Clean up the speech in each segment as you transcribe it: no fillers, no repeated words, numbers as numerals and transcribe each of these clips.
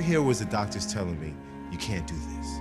here was the doctors telling me, you can't do this.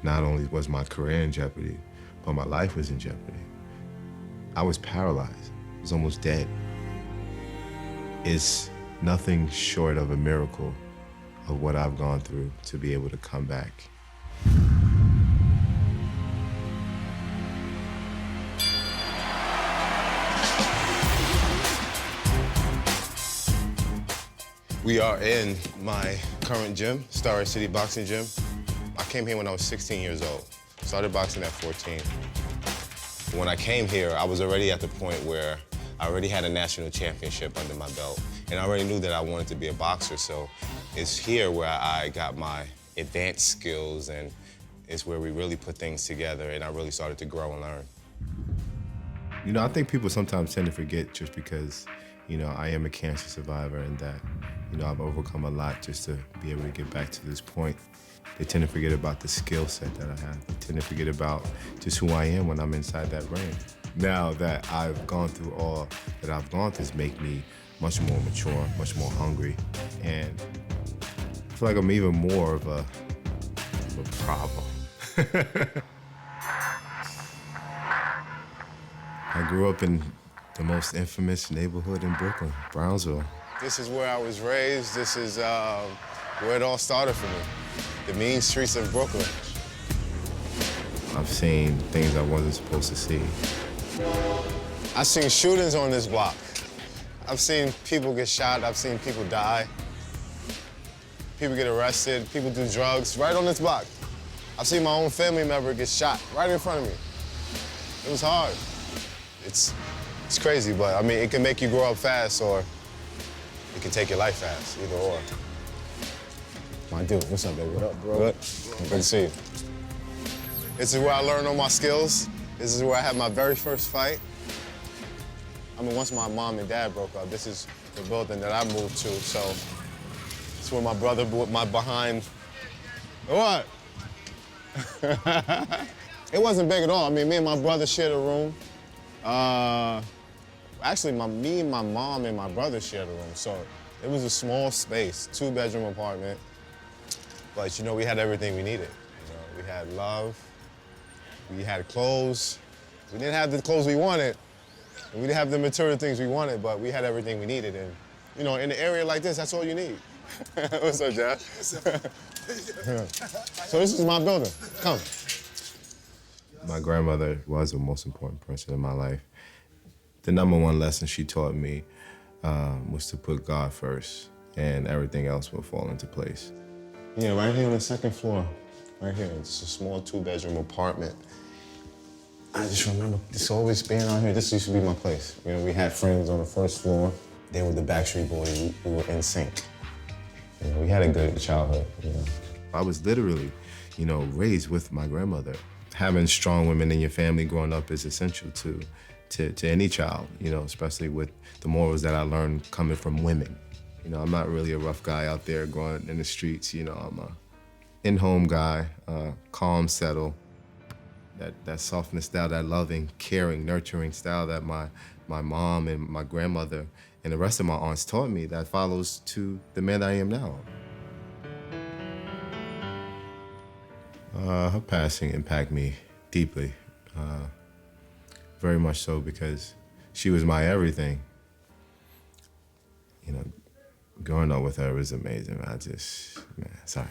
Not only was my career in jeopardy, but my life was in jeopardy. I was paralyzed. I was almost dead. It's nothing short of a miracle of what I've gone through to be able to come back. We are in my current gym, Star City Boxing Gym. I came here when I was 16 years old. Started boxing at 14. When I came here, I was already at the point where I already had a national championship under my belt, and I already knew that I wanted to be a boxer, so it's here where I got my advanced skills, and it's where we really put things together, and I really started to grow and learn. You know, I think people sometimes tend to forget just because, you know, I am a cancer survivor and that, you know, I've overcome a lot just to be able to get back to this point. They tend to forget about the skill set that I have. They tend to forget about just who I am when I'm inside that ring. Now that I've gone through all that I've gone through, it's made me much more mature, much more hungry, and I feel like I'm even more of a problem. I grew up in the most infamous neighborhood in Brooklyn, Brownsville. This is where I was raised. This is where it all started for me. The mean streets of Brooklyn. I've seen things I wasn't supposed to see. I've seen shootings on this block. I've seen people get shot. I've seen people die. People get arrested. People do drugs right on this block. I've seen my own family member get shot right in front of me. It was hard. It's crazy, but I mean, it can make you grow up fast or it can take your life fast, either or. My dude, what's up, baby? What up, bro? Good to see you. This is where I learned all my skills. This is where I had my very first fight. I mean, once my mom and dad broke up, this is the building that I moved to, so it's where my brother put my behind. What? It wasn't big at all. I mean, me and my brother shared a room. Actually, me and my mom and my brother shared a room, so it was a small space, 2-bedroom apartment. But, you know, we had everything we needed. You know, we had love, we had clothes. We didn't have the clothes we wanted, and we didn't have the material things we wanted, but we had everything we needed. And, you know, in an area like this, that's all you need. What's up, Jeff? So this is my building. Come. My grandmother was the most important person in my life. The #1 lesson she taught me was to put God first, and everything else will fall into place. Yeah, right here on the second floor, right here. It's a small 2-bedroom apartment. I just remember this always being out here. This used to be my place. You know, we had friends on the first floor. They were the Backstreet Boys. We were in sync. You know, we had a good childhood, you know. I was literally, you know, raised with my grandmother. Having strong women in your family growing up is essential to any child, you know, especially with the morals that I learned coming from women. You know, I'm not really a rough guy out there going in the streets, you know, I'm a in-home guy, calm, settle, that softness style, that loving, caring, nurturing style that my mom and my grandmother and the rest of my aunts taught me that follows to the man that I am now. Her passing impacted me deeply, very much so because she was my everything. You know, growing up with her was amazing. Sorry.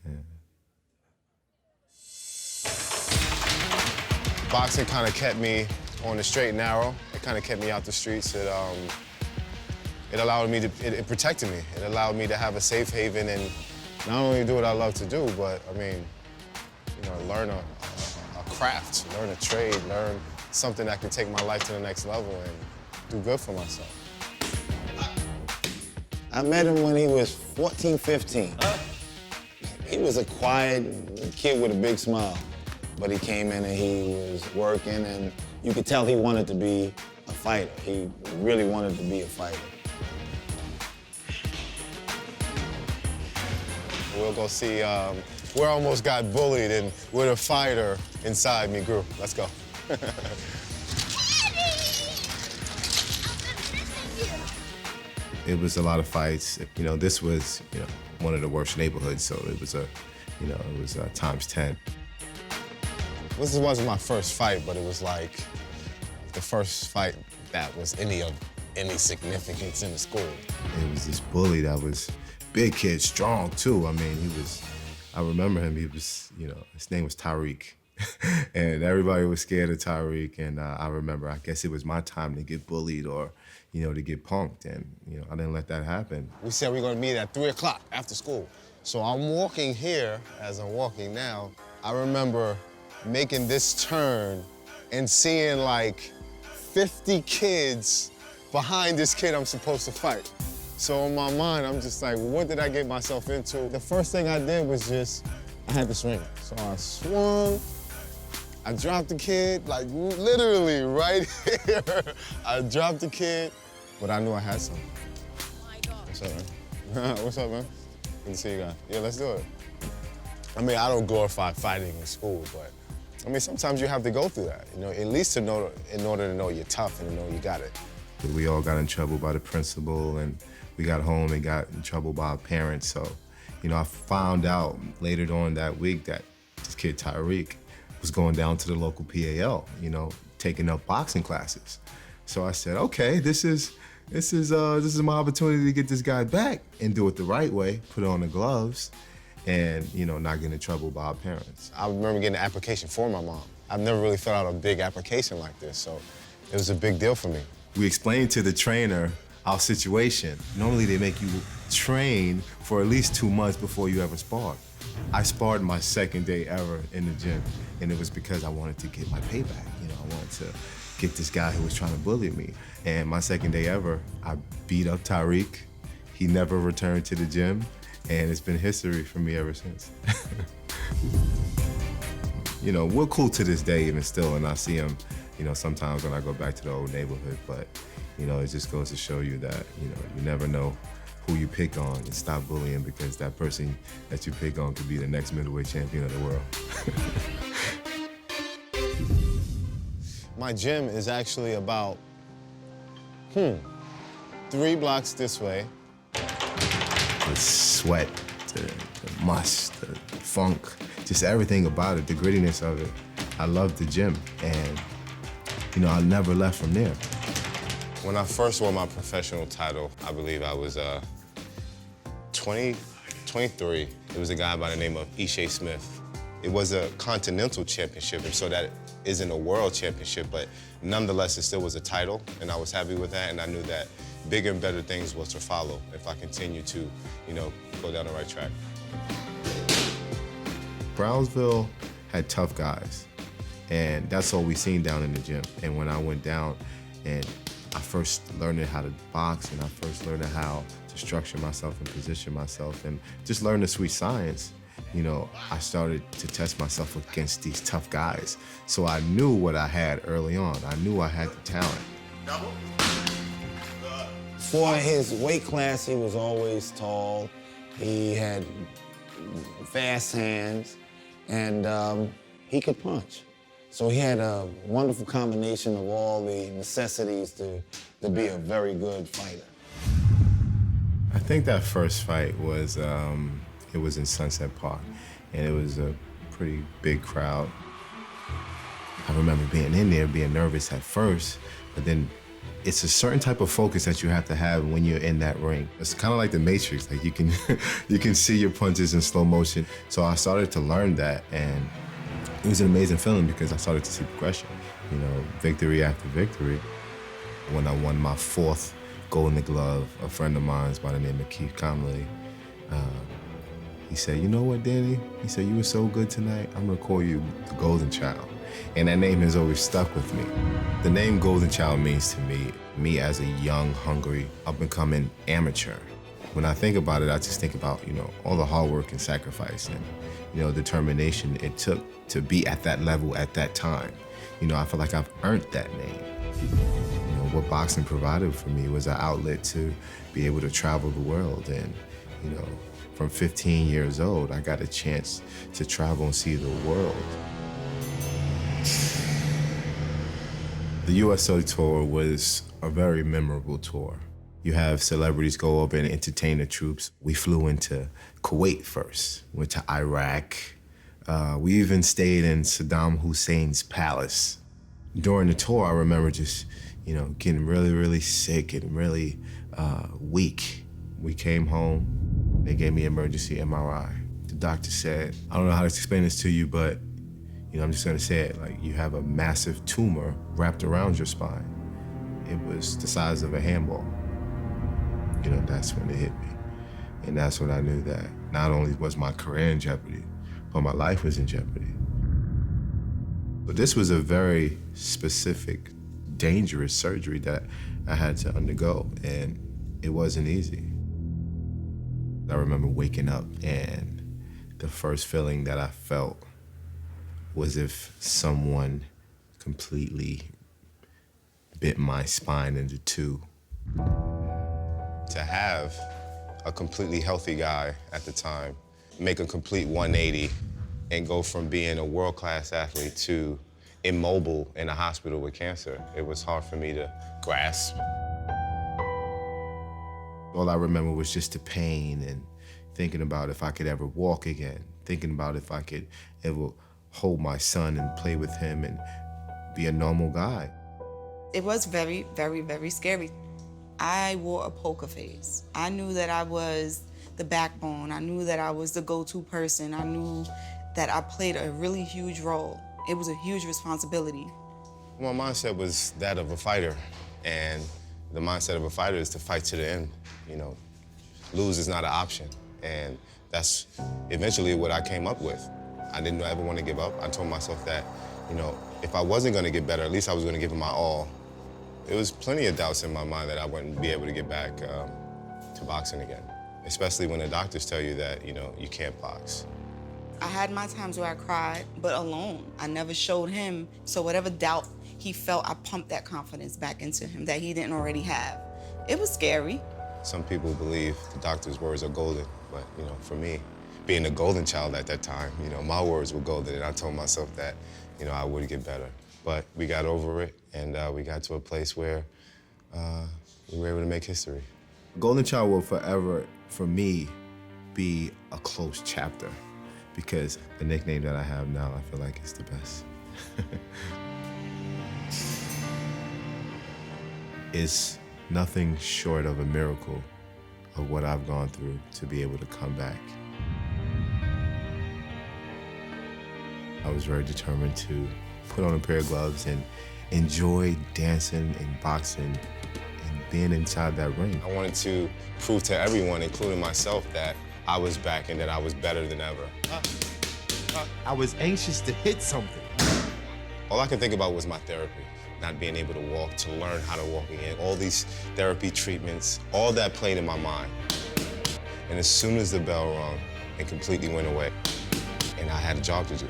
Yeah. Boxing kind of kept me on the straight and narrow. It kind of kept me out the streets. It allowed me to, it protected me. It allowed me to have a safe haven and not only do what I love to do, but I mean, you know, learn a craft, learn a trade, learn something that can take my life to the next level and do good for myself. I met him when he was 14, 15. He was a quiet kid with a big smile, but he came in and he was working, and you could tell he wanted to be a fighter. He really wanted to be a fighter. We'll go see where I almost got bullied and where the fighter inside me grew. Let's go. It was a lot of fights. You know, this was, one of the worst neighborhoods, so it was times 10. This wasn't my first fight, but it was like the first fight that was any significance in the school. It was this bully that was big kid, strong too. I mean, I remember him, his name was Tariq. And everybody was scared of Tariq, and I remember, I guess it was my time to get bullied or, to get punked, and, I didn't let that happen. We said we were gonna meet at 3 o'clock after school. So I'm walking here, as I'm walking now, I remember making this turn and seeing like 50 kids behind this kid I'm supposed to fight. So in my mind, I'm just like, what did I get myself into? The first thing I did was I had to swing. So I swung, I dropped the kid, like literally right here. I dropped the kid, but I knew I had something. Oh my God. What's up, man? What's up, man? Good to see you guys. Yeah, let's do it. I mean, I don't glorify fighting in school, but I mean, sometimes you have to go through that, at least in order to know you're tough and to know you got it. We all got in trouble by the principal, and we got home and got in trouble by our parents. So, I found out later on that week that this kid Tyreek was going down to the local PAL, taking up boxing classes. So I said, okay, this is my opportunity to get this guy back and do it the right way, put on the gloves, and not get in trouble by our parents. I remember getting an application for my mom. I've never really filled out a big application like this, so it was a big deal for me. We explained to the trainer our situation. Normally they make you train for at least 2 months before you ever spar. I sparred my second day ever in the gym, and it was because I wanted to get my payback. I wanted to get this guy who was trying to bully me. And my second day ever, I beat up Tariq. He never returned to the gym, and it's been history for me ever since. We're cool to this day even still, and I see him, sometimes when I go back to the old neighborhood, but, it just goes to show you that, you never know who you pick on, and stop bullying, because that person that you pick on could be the next middleweight champion of the world. My gym is actually about, 3 blocks this way. The sweat, the must, the funk, just everything about it, the grittiness of it. I love the gym, and I never left from there. When I first won my professional title, I believe I was 23. It was a guy by the name of Ishe Smith. It was a continental championship, and so that isn't a world championship, but nonetheless, it still was a title, and I was happy with that, and I knew that bigger and better things was to follow if I continue to, go down the right track. Brownsville had tough guys, and that's all we seen down in the gym. And when I went down and I first learned how to box, and I first learned how to structure myself and position myself, and just learn the sweet science, I started to test myself against these tough guys. So I knew what I had early on. I knew I had the talent. For his weight class, he was always tall. He had fast hands, and he could punch. So he had a wonderful combination of all the necessities to be a very good fighter. I think that first fight was, it was in Sunset Park, and it was a pretty big crowd. I remember being in there, being nervous at first, but then it's a certain type of focus that you have to have when you're in that ring. It's kind of like the Matrix, like you can see your punches in slow motion. So I started to learn that, and it was an amazing feeling because I started to see progression, victory after victory. When I won my 4th Golden Glove, a friend of mine by the name of Keith Conley, he said, "You know what, Danny?" He said, "You were so good tonight, I'm gonna call you the Golden Child." And that name has always stuck with me. The name Golden Child means to me as a young, hungry, up-and-coming amateur. When I think about it, I just think about, all the hard work and sacrifice and, determination it took to be at that level at that time. I feel like I've earned that name. What boxing provided for me was an outlet to be able to travel the world. And, from 15 years old, I got a chance to travel and see the world. The USA tour was a very memorable tour. You have celebrities go over and entertain the troops. We flew into Kuwait first, went to Iraq. We even stayed in Saddam Hussein's palace. During the tour, I remember just, getting really, really sick and really weak. We came home, they gave me emergency MRI. The doctor said, I don't know how to explain this to you, but I'm just gonna say it, like you have a massive tumor wrapped around your spine. It was the size of a handball. That's when it hit me. And that's when I knew that not only was my career in jeopardy, but my life was in jeopardy. But this was a very specific, dangerous surgery that I had to undergo, and it wasn't easy. I remember waking up, and the first feeling that I felt was if someone completely bit my spine into two. To have a completely healthy guy at the time make a complete 180 and go from being a world-class athlete to immobile in a hospital with cancer, it was hard for me to grasp. All I remember was just the pain and thinking about if I could ever walk again, thinking about if I could ever hold my son and play with him and be a normal guy. It was very, very, very scary. I wore a poker face. I knew that I was the backbone. I knew that I was the go-to person. I knew that I played a really huge role. It was a huge responsibility. My mindset was that of a fighter, and the mindset of a fighter is to fight to the end. Lose is not an option, and that's eventually what I came up with. I didn't ever want to give up. I told myself that, if I wasn't going to get better, at least I was going to give it my all. There was plenty of doubts in my mind that I wouldn't be able to get back to boxing again, especially when the doctors tell you that, you can't box. I had my times where I cried, but alone. I never showed him, so whatever doubt he felt, I pumped that confidence back into him that he didn't already have. It was scary. Some people believe the doctor's words are golden, but, for me, being a golden child at that time, my words were golden, and I told myself that, I would get better. But we got over it, and we got to a place where we were able to make history. Golden Child will forever, for me, be a close chapter, because the nickname that I have now, I feel like it's the best. It's nothing short of a miracle of what I've gone through to be able to come back. I was very determined to put on a pair of gloves and enjoy dancing and boxing and being inside that ring. I wanted to prove to everyone, including myself, that I was back and that I was better than ever. I was anxious to hit something. All I could think about was my therapy, not being able to walk, to learn how to walk again. All these therapy treatments, all that played in my mind. And as soon as the bell rung, it completely went away, and I had a job to do.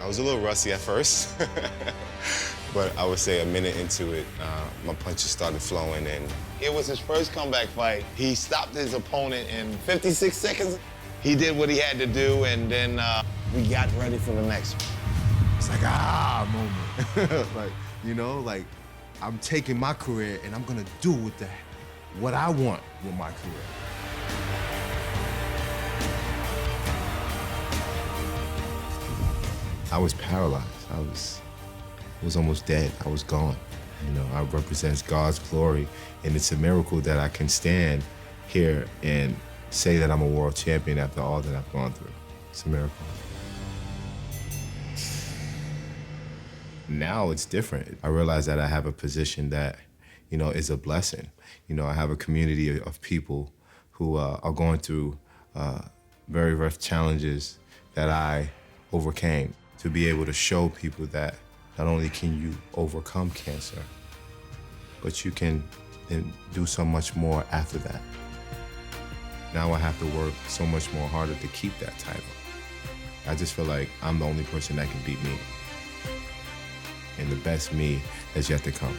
I was a little rusty at first, but I would say a minute into it, my punches started flowing, and It was his first comeback fight. He stopped his opponent in 56 seconds. He did what he had to do, and then we got ready for the next one. It's like, moment. like, I'm taking my career and I'm gonna do with that what I want with my career. I was paralyzed. I was almost dead. I was gone. I represent God's glory, and it's a miracle that I can stand here and say that I'm a world champion after all that I've gone through. It's a miracle. Now it's different. I realize that I have a position that, is a blessing. I have a community of people who are going through very rough challenges that I overcame. To be able to show people that not only can you overcome cancer, but you can then do so much more after that. Now I have to work so much more harder to keep that title. I just feel like I'm the only person that can beat me. And the best me is yet to come.